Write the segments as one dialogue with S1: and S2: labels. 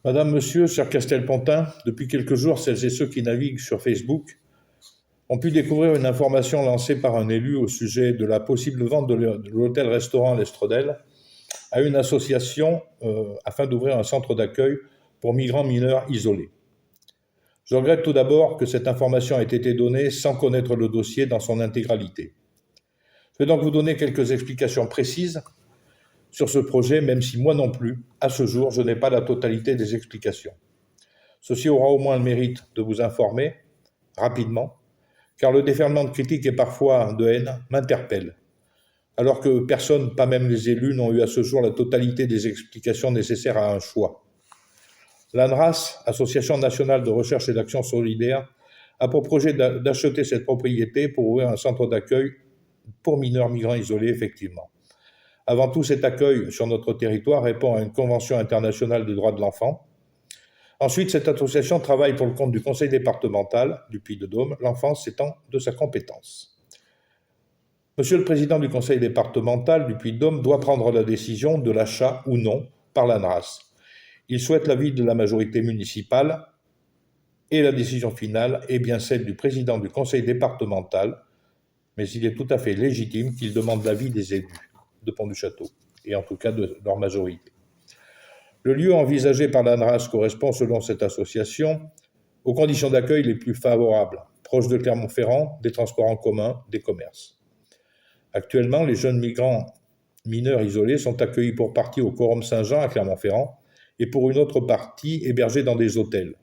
S1: Madame, Monsieur, cher Castelpontin, depuis quelques jours, celles et ceux qui naviguent sur Facebook ont pu découvrir une information lancée par un élu au sujet de la possible vente de l'hôtel-restaurant L'Estrodelle à une association afin d'ouvrir un centre d'accueil pour migrants mineurs isolés. Je regrette tout d'abord que cette information ait été donnée sans connaître le dossier dans son intégralité. Je vais donc vous donner quelques explications précises sur ce projet, même si moi non plus, à ce jour, je n'ai pas la totalité des explications. Ceci aura au moins le mérite de vous informer rapidement, car le déferlement de critiques et parfois de haine m'interpelle, alors que personne, pas même les élus, n'ont eu à ce jour la totalité des explications nécessaires à un choix. L'ANRAS, Association nationale de recherche et d'action solidaire, a pour projet d'acheter cette propriété pour ouvrir un centre d'accueil pour mineurs migrants isolés, effectivement. Avant tout, cet accueil sur notre territoire répond à une convention internationale des droits de l'enfant. Ensuite, cette association travaille pour le compte du conseil départemental du Puy-de-Dôme, l'enfance étant de sa compétence. Monsieur le président du conseil départemental du Puy-de-Dôme doit prendre la décision de l'achat ou non par l'ANRAS. Il souhaite l'avis de la majorité municipale et la décision finale est bien celle du président du conseil départemental, mais il est tout à fait légitime qu'il demande l'avis des élus de Pont-du-Château, et en tout cas de leur majorité. Le lieu envisagé par l'ANRAS correspond, selon cette association, aux conditions d'accueil les plus favorables, proche de Clermont-Ferrand, des transports en commun, des commerces. Actuellement, les jeunes migrants mineurs isolés sont accueillis pour partie au Quorum Saint-Jean à Clermont-Ferrand et pour une autre partie hébergés dans des hôtels.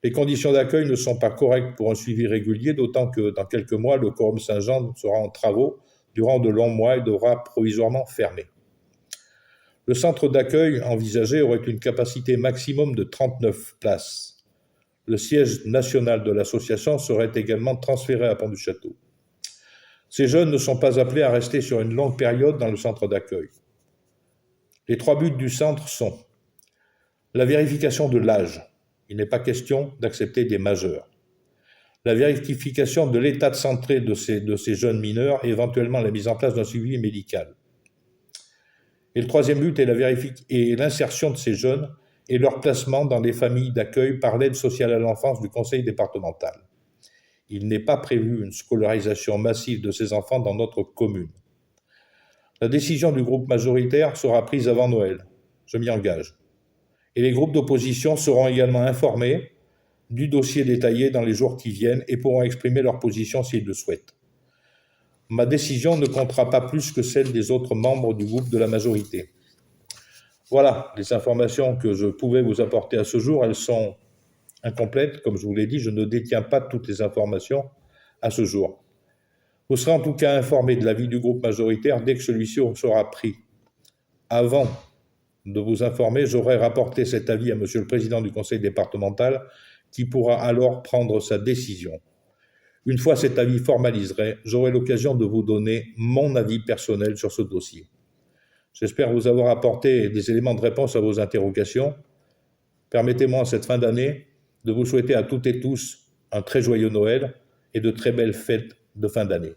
S1: Les conditions d'accueil ne sont pas correctes pour un suivi régulier, d'autant que dans quelques mois, le Quorum Saint-Jean sera en travaux durant de longs mois et devra provisoirement fermer. Le centre d'accueil envisagé aurait une capacité maximum de 39 places. Le siège national de l'association serait également transféré à Pont-du-Château. Ces jeunes ne sont pas appelés à rester sur une longue période dans le centre d'accueil. Les 3 buts du centre sont la vérification de l'âge. Il n'est pas question d'accepter des majeurs. La vérification de l'état de santé de ces jeunes mineurs et éventuellement la mise en place d'un suivi médical. Et le 3e but est l'insertion de ces jeunes et leur placement dans les familles d'accueil par l'aide sociale à l'enfance du conseil départemental. Il n'est pas prévu une scolarisation massive de ces enfants dans notre commune. La décision du groupe majoritaire sera prise avant Noël, je m'y engage. Et les groupes d'opposition seront également informés du dossier détaillé dans les jours qui viennent et pourront exprimer leur position s'ils le souhaitent. Ma décision ne comptera pas plus que celle des autres membres du groupe de la majorité. Voilà les informations que je pouvais vous apporter à ce jour. Elles sont incomplètes, comme je vous l'ai dit, je ne détiens pas toutes les informations à ce jour. Vous serez en tout cas informé de l'avis du groupe majoritaire dès que celui-ci sera pris. Avant de vous informer, j'aurai rapporté cet avis à Monsieur le Président du Conseil départemental qui pourra alors prendre sa décision. Une fois cet avis formalisé, j'aurai l'occasion de vous donner mon avis personnel sur ce dossier. J'espère vous avoir apporté des éléments de réponse à vos interrogations. Permettez-moi en cette fin d'année de vous souhaiter à toutes et tous un très joyeux Noël et de très belles fêtes de fin d'année.